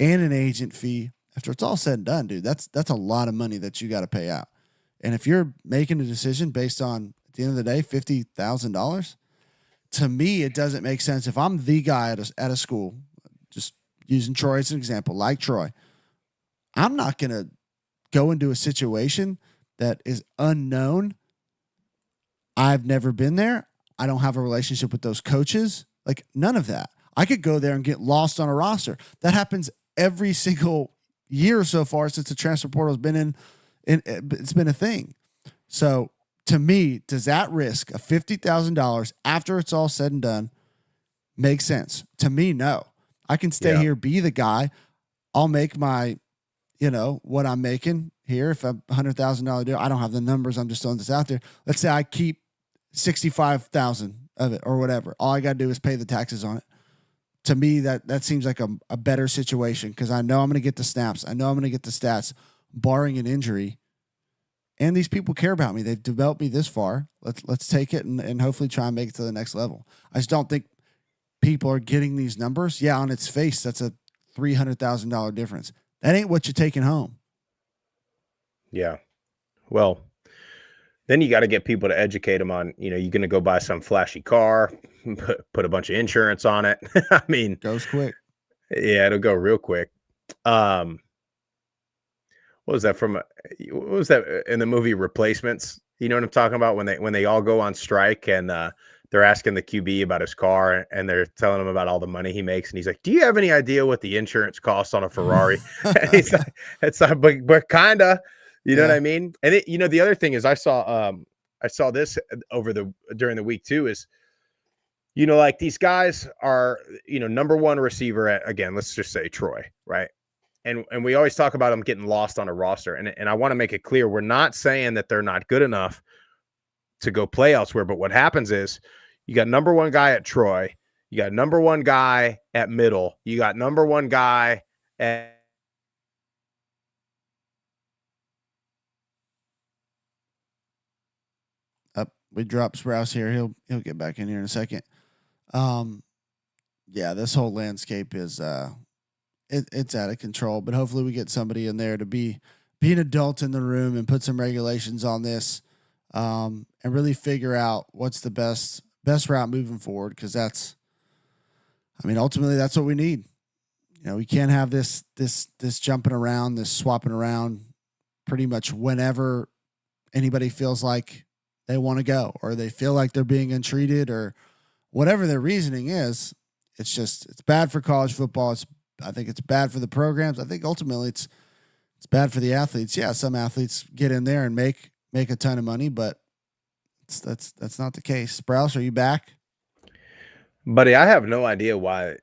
and an agent fee. After it's all said and done, dude, that's a lot of money that you got to pay out. And if you're making a decision based on, at the end of the day, $50,000, to me, it doesn't make sense. If I'm the guy at a school, just using Troy as an example, like Troy, I'm not going to go into a situation that is unknown. I've never been there. I don't have a relationship with those coaches. Like, none of that. I could go there and get lost on a roster. That happens every single year so far since the transfer portal has been in it's been a thing. So to me, does that risk of $50,000 after it's all said and done make sense? To me, no. I can stay here, be the guy. I'll make my, what I'm making here. If I'm $100,000 deal, I don't have the numbers. I'm just throwing this out there. Let's say I keep 65,000 of it or whatever. All I got to do is pay the taxes on it. To me, that seems like a better situation because I know I'm going to get the snaps. I know I'm going to get the stats, barring an injury. And these people care about me. They've developed me this far. Let's take it and hopefully try and make it to the next level. I just don't think people are getting these numbers. Yeah, on its face, that's a $300,000 difference. That ain't what you're taking home. Yeah. Well, then you got to get people to educate them on, you're going to go buy some flashy car, put a bunch of insurance on it. I mean, goes quick. Yeah, it'll go real quick. What was that what was that in the movie Replacements? You know what I'm talking about when they all go on strike and they're asking the QB about his car and they're telling him about all the money he makes. And he's like, do you have any idea what the insurance costs on a Ferrari? And he's like, it's like, but kinda, you know what I mean? And the other thing is I saw this during the week too, is, like these guys are, number one receiver at, again, let's just say Troy, right? And we always talk about them getting lost on a roster. And I want to make it clear, we're not saying that they're not good enough to go play elsewhere. But what happens is you got number one guy at Troy, you got number one guy at Middle, you got number one guy at we drop Sprouse here. He'll get back in here in a second. Yeah, this whole landscape is it's out of control, but hopefully we get somebody in there to be an adult in the room and put some regulations on this, and really figure out what's the best route moving forward. Cause ultimately that's what we need. We can't have this jumping around, this swapping around pretty much whenever anybody feels like they want to go or they feel like they're being untreated or whatever their reasoning is. It's bad for college football. I think it's bad for the programs. I think ultimately it's bad for the athletes. Yeah, some athletes get in there and make a ton of money, but that's not the case. Sprouse, are you back? Buddy, I have no idea why.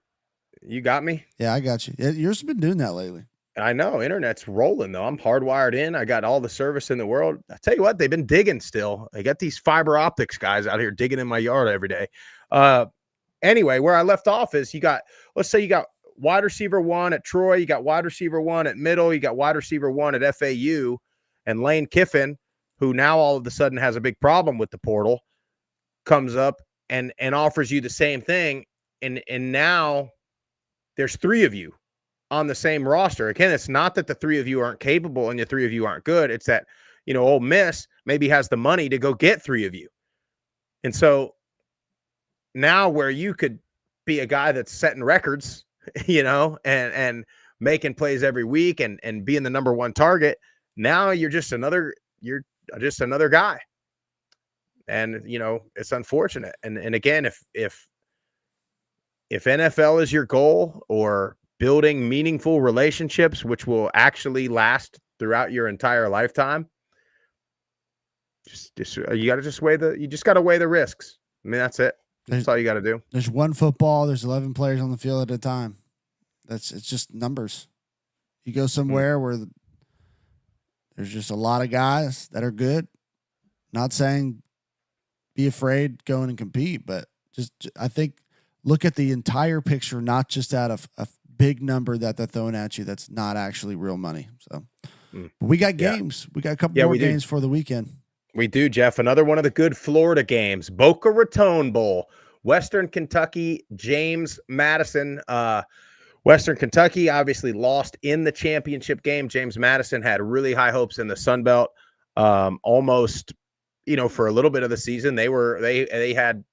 You got me? Yeah, I got you. Yours has been doing that lately. I know. Internet's rolling, though. I'm hardwired in. I got all the service in the world. I tell you what, they've been digging still. I got these fiber optics guys out here digging in my yard every day. Anyway, where I left off is let's say you got wide receiver 1 at Troy, you got wide receiver 1 at Middle, you got wide receiver 1 at FAU, and Lane Kiffin, who now all of a sudden has a big problem with the portal, comes up and offers you the same thing. And now there's 3 of you on the same roster. Again, it's not that the 3 of you aren't capable and the 3 of you aren't good. It's that, Ole Miss maybe has the money to go get 3 of you. And so now where you could be a guy that's setting records, and making plays every week and being the number one target, now you're just another guy. And, it's unfortunate. And again, if NFL is your goal or building meaningful relationships, which will actually last throughout your entire lifetime, you got to weigh the risks. I mean, that's it. That's all you got to do. There's one football. There's 11 players on the field at a time. It's just numbers. You go somewhere where there's just a lot of guys that are good. Not saying be afraid, go in and compete, but I think look at the entire picture, not just out of a big number that they're throwing at you. That's not actually real money. So we got games. We got a couple more games for the weekend. We do, Jeff. Another one of the good Florida games, Boca Raton Bowl, Western Kentucky, James Madison. Western Kentucky obviously lost in the championship game. James Madison had really high hopes in the Sun Belt. Almost, for a little bit of the season, they had,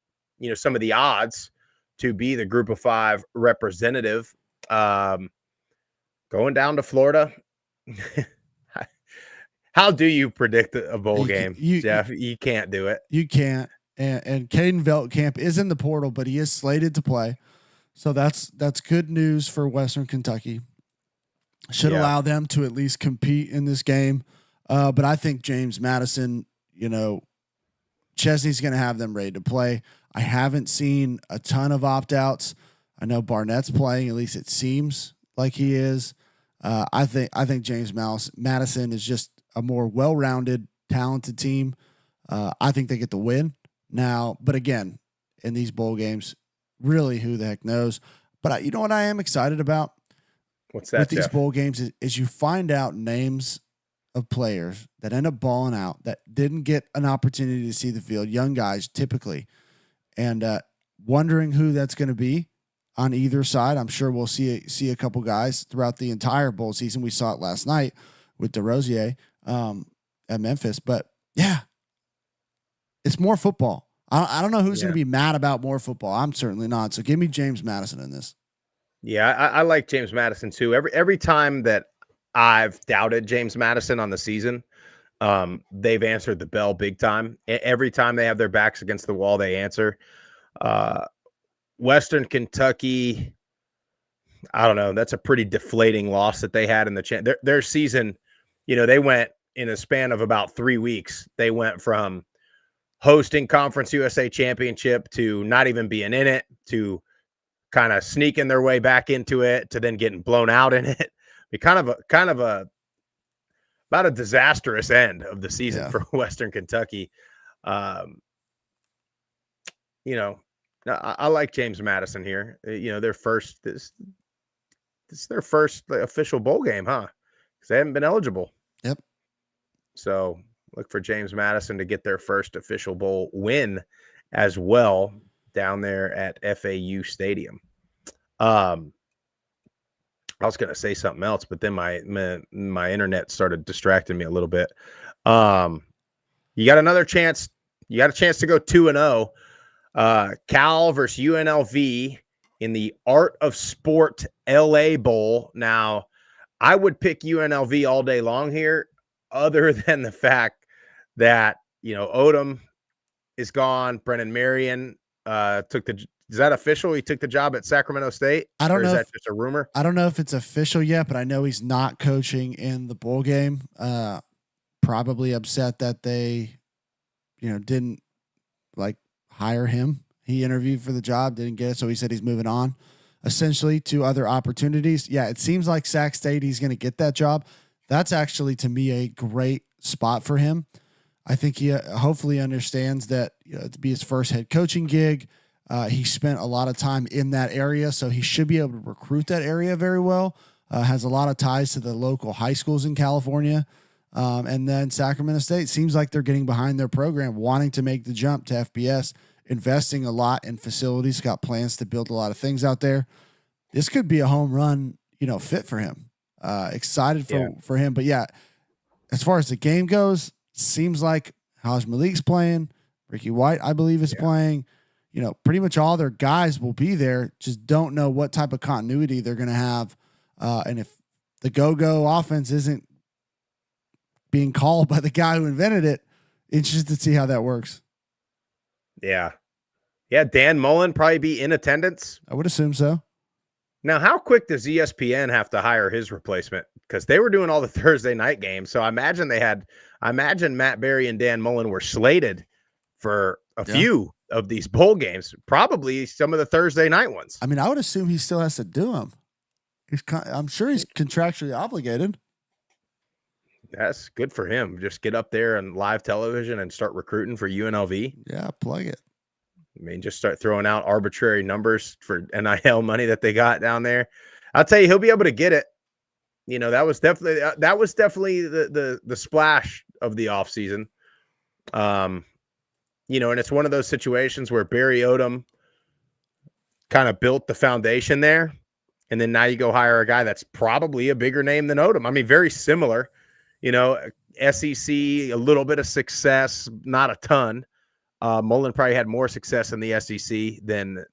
some of the odds to be the Group of 5 representative. Going down to Florida. How do you predict a bowl game, Jeff? You can't do it. You can't. And Caden Veltkamp is in the portal, but he is slated to play. So that's good news for Western Kentucky. should allow them to at least compete in this game. But I think James Madison, Chesney's going to have them ready to play. I haven't seen a ton of opt-outs. I know Barnett's playing, at least it seems like he is. I think James Madison is just a more well-rounded, talented team. I think they get the win now. But again, in these bowl games, really, who the heck knows? But you know what I am excited about? What's that? With these bowl games is you find out names of players that end up balling out that didn't get an opportunity to see the field, young guys typically, and wondering who that's going to be on either side. I'm sure we'll see a couple guys throughout the entire bowl season. We saw it last night with DeRosier at Memphis, but yeah, it's more football. I don't know who's going to be mad about more football. I'm certainly not. So give me James Madison in this. Yeah, I like James Madison too. Every time that I've doubted James Madison on the season, they've answered the bell big time. Every time they have their backs against the wall, they answer. Western Kentucky, I don't know. That's a pretty deflating loss that they had in their season. They went in a span of about 3 weeks. They went from hosting Conference USA Championship to not even being in it, to kind of sneaking their way back into it, to then getting blown out in it. Kind of about a disastrous end of the season for Western Kentucky. I like James Madison here. Their first this is their first official bowl game, huh? Because they haven't been eligible. Yep. So look for James Madison to get their first official bowl win as well down there at FAU Stadium. I was going to say something else, but then my internet started distracting me a little bit. You got another chance. You got a chance to go 2-0. Cal versus UNLV in the Art of Sport LA Bowl. Now, I would pick UNLV all day long here, other than the fact that, Odom is gone. Brennan Marion is that official? He took the job at Sacramento State? I don't know. Is that just a rumor? I don't know if it's official yet, but I know he's not coaching in the bowl game. Probably upset that they, didn't hire him. He interviewed for the job, didn't get it, so he said he's moving on, essentially, to other opportunities. Yeah, it seems like Sac State, he's going to get that job. That's actually, to me, a great spot for him. I think he hopefully understands that to be his first head coaching gig. He spent a lot of time in that area, so he should be able to recruit that area very well. Has a lot of ties to the local high schools in California. And then Sacramento State seems like they're getting behind their program, wanting to make the jump to FBS, investing a lot in facilities, got plans to build a lot of things out there. This could be a home run, fit for him. Excited for him. But yeah, as far as the game goes, seems like Haj Malik's playing. Ricky White, I believe, is playing. Pretty much all their guys will be there. Just don't know what type of continuity they're going to have. And if the go-go offense isn't being called by the guy who invented it, interested to see how that works. Yeah. Yeah, Dan Mullen probably be in attendance. I would assume so. Now, how quick does ESPN have to hire his replacement? Because they were doing all the Thursday night games. So I imagine Matt Berry and Dan Mullen were slated for a few of these bowl games, probably some of the Thursday night ones. I mean, I would assume he still has to do them. I'm sure he's contractually obligated. That's good for him. Just get up there on live television and start recruiting for UNLV. Yeah, plug it. I mean, just start throwing out arbitrary numbers for NIL money that they got down there. I'll tell you, he'll be able to get it. That was definitely the splash of the offseason. And it's one of those situations where Barry Odom kind of built the foundation there. And then now you go hire a guy that's probably a bigger name than Odom. I mean, very similar, SEC, a little bit of success, not a ton. Mullen probably had more success in the SEC than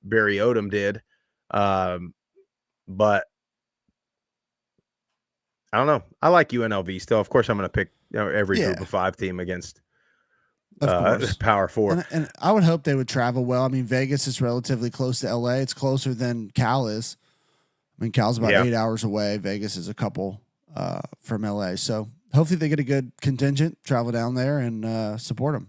Barry Odom did. But I don't know. I like UNLV still. Of course, I'm going to pick every group of 5 team against Power 4. And I would hope they would travel well. I mean, Vegas is relatively close to LA. It's closer than Cal is. I mean, Cal's about Yeah. 8 hours away. Vegas is a couple from LA. So hopefully they get a good contingent, travel down there and support them.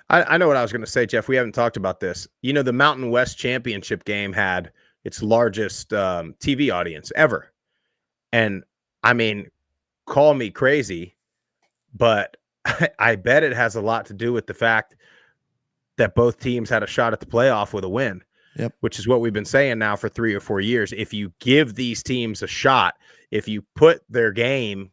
I know what I was going to say, Jeff. We haven't talked about this. You know, the Mountain West Championship game had its largest TV audience ever. And I mean, call me crazy, but I bet it has a lot to do with the fact that both teams had a shot at the playoff with a win. Yep. Which is what we've been saying now for 3 or 4 years. If you give these teams a shot, if you put their game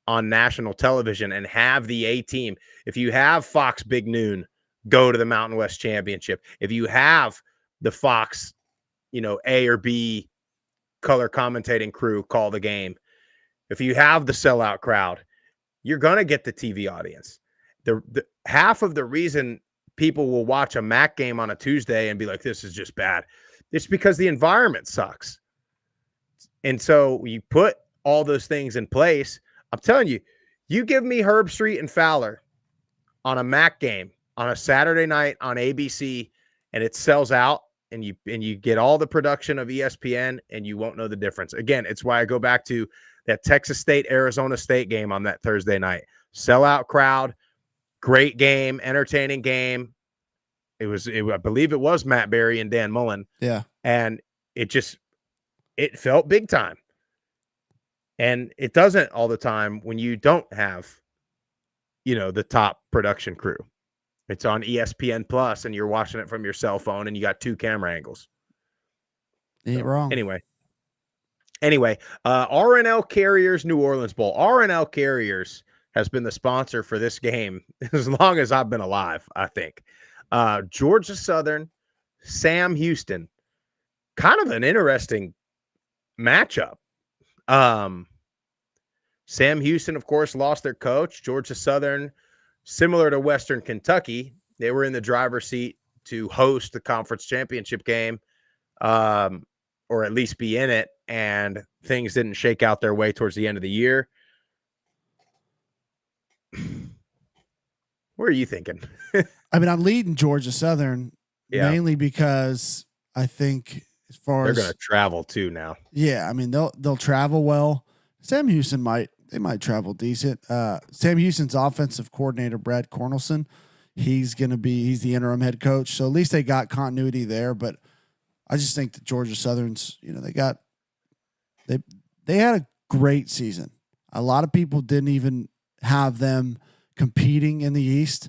on national television and have the A team, if you have Fox Big Noon go to the Mountain West Championship, if you have the Fox, A or B color commentating crew call the game, if you have the sellout crowd, you're going to get the TV audience. The half of the reason people will watch a MAC game on a Tuesday and be like, this is just bad, it's because the environment sucks. And so you put all those things in place. I'm telling you, you give me Herb Street and Fowler on a MAC game on a Saturday night on ABC, and it sells out, and you get all the production of ESPN, and you won't know the difference. Again, it's why I go back to that Texas State, Arizona State game on that Thursday night. Sellout crowd, great game, entertaining game. I believe it was Matt Berry and Dan Mullen. Yeah. And it felt big time. And it doesn't all the time when you don't have, the top production crew. It's on ESPN Plus and you're watching it from your cell phone and you got 2 camera angles. Ain't wrong. Anyway, RNL Carriers New Orleans Bowl. RNL Carriers has been the sponsor for this game as long as I've been alive, I think. Georgia Southern, Sam Houston. Kind of an interesting matchup. Sam Houston, of course, lost their coach. Georgia Southern, similar to Western Kentucky, they were in the driver's seat to host the conference championship game, or at least be in it, and things didn't shake out their way towards the end of the year. What are you thinking? I mean, I'm leading Georgia Southern mainly because I think as far they're as going to travel too now. Yeah, I mean they'll travel well. Sam Houston might travel decent. Sam Houston's offensive coordinator Brad Cornelson, he's the interim head coach, so at least they got continuity there. But I just think that Georgia Southern's, they had a great season. A lot of people didn't even have them competing in the East.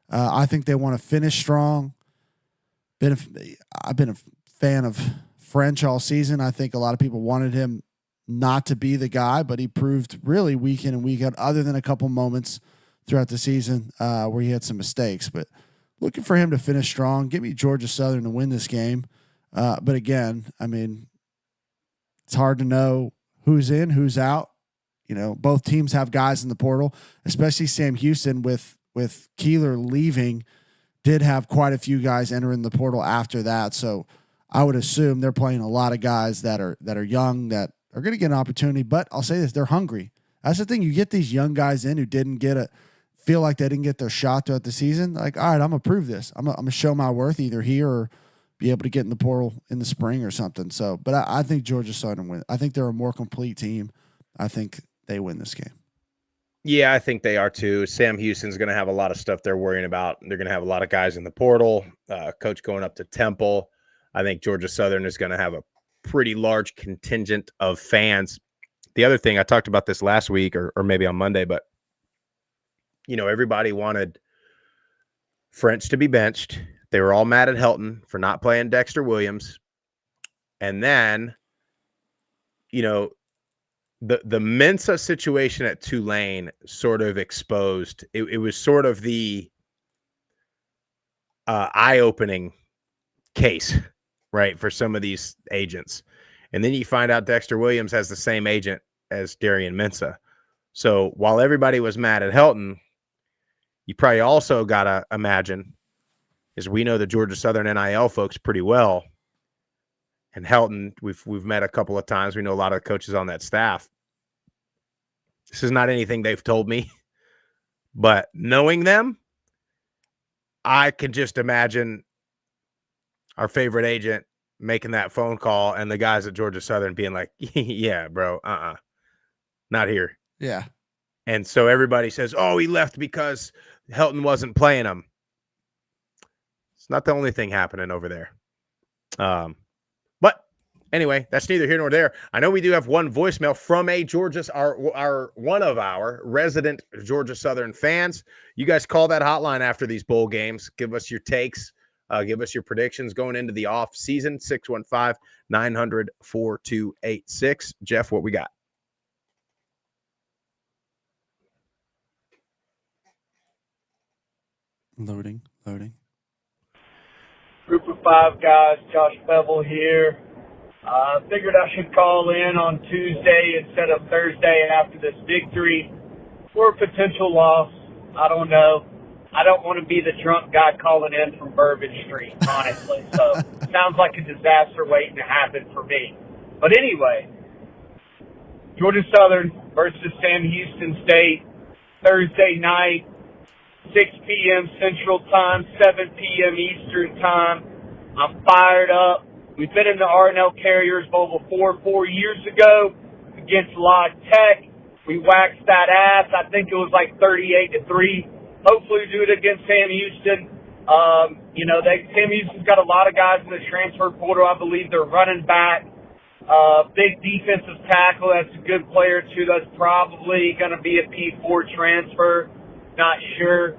I think they want to finish strong. I've been a fan of French all season. I think a lot of people wanted him not to be the guy, but he proved really week in and week out, other than a couple moments throughout the season where he had some mistakes. But looking for him to finish strong. Give me Georgia Southern to win this game. But again, I mean, it's hard to know who's in, who's out. Both teams have guys in the portal, especially Sam Houston with Keeler leaving, did have quite a few guys enter in the portal after that. So I would assume they're playing a lot of guys that are young, that are going to get an opportunity. But I'll say this, they're hungry. That's the thing. You get these young guys in who feel like they didn't get their shot throughout the season. Like, all right, I'm going to prove this. I'm going to show my worth either here or be able to get in the portal in the spring or something. So, but I think Georgia Southern win. I think they're a more complete team. I think they win this game. Yeah, I think they are too. Sam Houston's going to have a lot of stuff they're worrying about. They're going to have a lot of guys in the portal, coach going up to Temple. I think Georgia Southern is going to have a pretty large contingent of fans. The other thing, I talked about this last week or maybe on Monday, but, everybody wanted French to be benched. They were all mad at Helton for not playing Dexter Williams. And then, the Mensa situation at Tulane sort of exposed. It was sort of the eye-opening case, right, for some of these agents. And then you find out Dexter Williams has the same agent as Darian Mensa. So while everybody was mad at Helton, you probably also got to imagine, is we know the Georgia Southern NIL folks pretty well. And Helton, we've met a couple of times. We know a lot of coaches on that staff. This is not anything they've told me, but knowing them, I can just imagine our favorite agent making that phone call and the guys at Georgia Southern being like, yeah, bro, not here. Yeah. And so everybody says, oh, he left because Helton wasn't playing him. It's not the only thing happening over there. But anyway, that's neither here nor there. I know we do have one voicemail from a one of our resident Georgia Southern fans. You guys call that hotline after these bowl games. Give us your takes. Give us your predictions going into the off season. 615-900-4286. Jeff, what we got? Loading. Group of 5 guys, Josh Bevel here. Figured I should call in on Tuesday instead of Thursday after this victory for a potential loss. I don't know. I don't want to be the drunk guy calling in from Bourbon Street, honestly. So sounds like a disaster waiting to happen for me. But anyway, Georgia Southern versus Sam Houston State, Thursday night. 6 p.m. Central Time, 7 p.m. Eastern Time. I'm fired up. We've been in the R&L Carriers Bowl before 4 years ago against La Tech. We waxed that ass. I think it was like 38-3. Hopefully do it against Sam Houston. Sam Houston's got a lot of guys in the transfer portal. I believe they're running back. Big defensive tackle. That's a good player, too. That's probably going to be a P4 transfer. Not sure.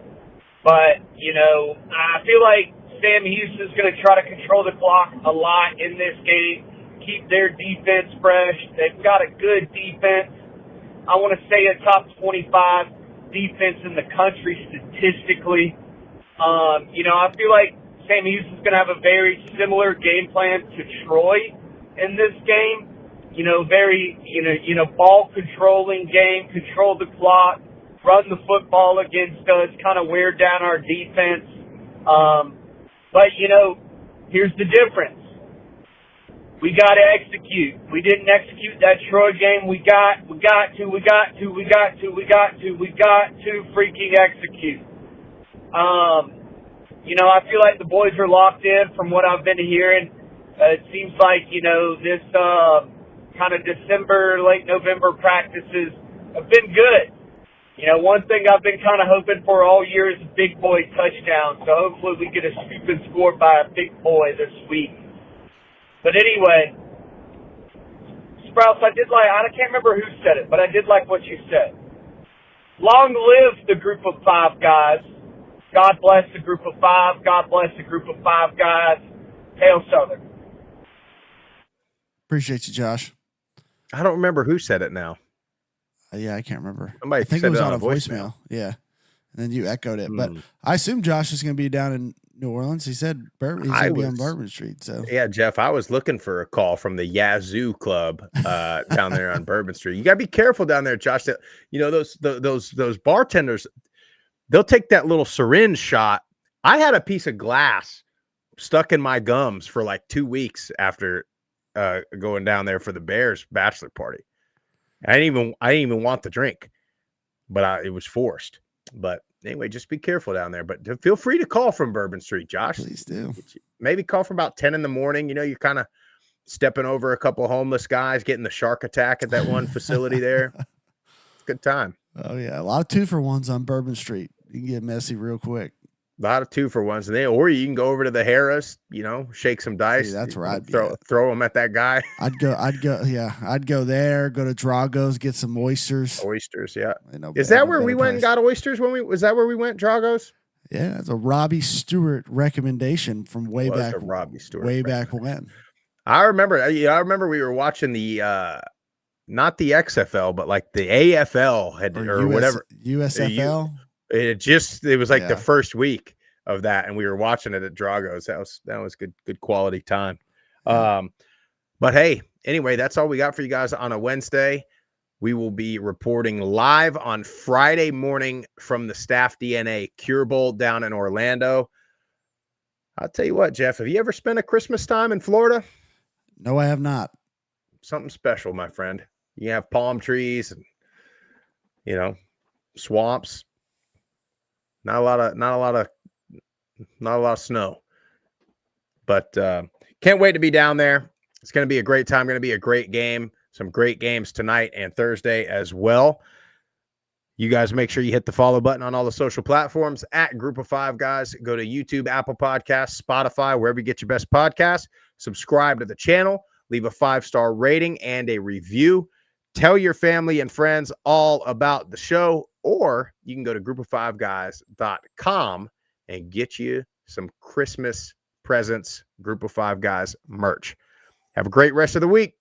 But, I feel like Sam Houston's going to try to control the clock a lot in this game, keep their defense fresh. They've got a good defense. I want to say a top 25 defense in the country statistically. I feel like Sam Houston's going to have a very similar game plan to Troy in this game. Very ball controlling game, control the clock, run the football against us, kind of wear down our defense. But here's the difference. We got to execute. We didn't execute that Troy game. We got to freaking execute. I feel like the boys are locked in from what I've been hearing. It seems like, this kind of December, late November practices have been good. One thing I've been kind of hoping for all year is a big boy touchdown. So hopefully we get a scoop and score by a big boy this week. But anyway, Sprouts, I can't remember who said it, but I did like what you said. Long live the group of 5 guys. God bless the group of 5. God bless the group of 5 guys. Hail Southern. Appreciate you, Josh. I don't remember who said it now. Yeah, I can't remember. Somebody I think said it was it on a voicemail. Yeah. And then you echoed it. But I assume Josh is going to be down in New Orleans. He said he's going to be on Bourbon Street. So yeah, Jeff, I was looking for a call from the Yazoo Club down there on Bourbon Street. You got to be careful down there, Josh. Those bartenders, they'll take that little syringe shot. I had a piece of glass stuck in my gums for like 2 weeks after going down there for the Bears bachelor party. I didn't even want the drink, but it was forced. But anyway, just be careful down there. But feel free to call from Bourbon Street, Josh. Please do. Maybe call from about 10 in the morning. You're kind of stepping over a couple of homeless guys, getting the shark attack at that one facility there. It's a good time. Oh, yeah. A lot of 2-for-1s on Bourbon Street. You can get messy real quick. A lot of 2-for-1s, or you can go over to the Harris, shake some dice. See, that's where I'd throw them at that guy. I'd go there, go to Drago's, get some oysters. Oysters, yeah. Is that where we went and got oysters was that where we went, Drago's? Yeah, that's a Robbie Stewart recommendation from way back. Robbie Stewart. Way back when. I remember we were watching the not the XFL, but like the AFL whatever. USFL. It was like the first week of that, and we were watching it at Drago's. That was good quality time. But hey, anyway, that's all we got for you guys on a Wednesday. We will be reporting live on Friday morning from the Staff DNA Cure Bowl down in Orlando. I'll tell you what, Jeff, have you ever spent a Christmas time in Florida? No, I have not. Something special, my friend. You have palm trees and swamps. Not a lot of snow. But Can't wait to be down there. It's going to be a great time. Going to be a great game. Some great games tonight and Thursday as well. You guys make sure you hit the follow button on all the social platforms at Group of Five Guys. Go to YouTube, Apple Podcasts, Spotify, wherever you get your best podcasts. Subscribe to the channel. Leave a 5-star rating and a review. Tell your family and friends all about the show, or you can go to groupof5guys.com and get you some Christmas presents, Group of Five Guys merch. Have a great rest of the week.